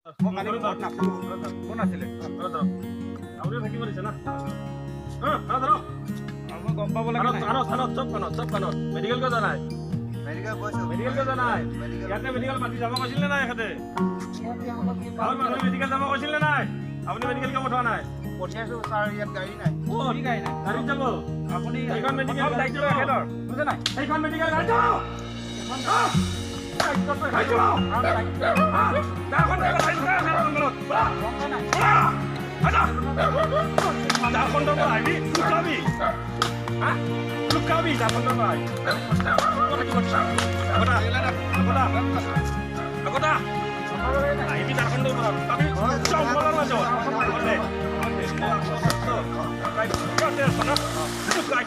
কোন আছিলে আপুনি থাকিব দিছে না মই গম পাব লাগে চব কাণত মেডিকেল কিয় জনাই মেডিকেল গৈছো মেডিকেল কিয় জনাই ইয়াতে মেডিকেল মাতি যাব কৈছিল নে নাই এখেতে মানুহ মেডিকেল যাব কৈছিল নে নাই আপুনি মেডিকেল কিয় পঠোৱা নাই পঠিয়াইছো ছাৰ ইয়াত গাড়ী নাই কি গাড়ী নাই গাড়ীত যাব আপুনি সেইখন মেডিকেল দায়িত্ব এখেতৰ বুজে নাই সেইখন মেডিকেল গাড়ীত যাব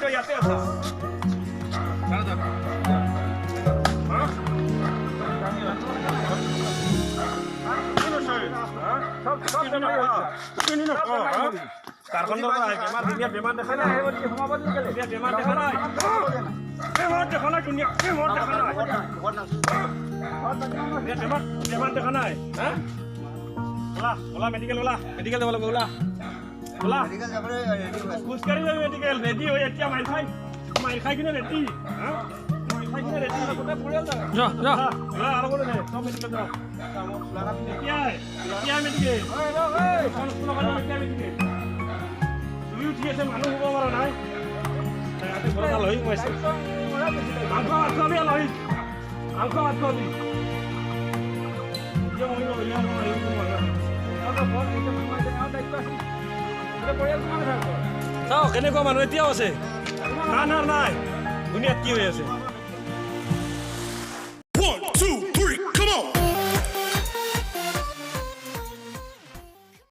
ইয়াতে আছা বেমাৰ দেখা নাই বেমাৰ দেখা নাই বেমাৰ দেখা নাই দুনিয়া বেমাৰ দেখা নাই বেমাৰ দেখা নাই ওলা ওলা মেডিকেল ওলা মেডিকেল যাব লাগিব ওলা ওলা মেডিকেল যাবলৈ ৰেডি হৈ খোজকাঢ়ি যাবি মেডিকেল ৰেডি হৈ এতিয়া মাৰি খাই কিনে ৰেডি মানুহ হ'ব পৰা নাই কেনেকুৱা মানুহ এতিয়াও আছে নাই নাই নাই দুনিয়াত কি হৈ আছে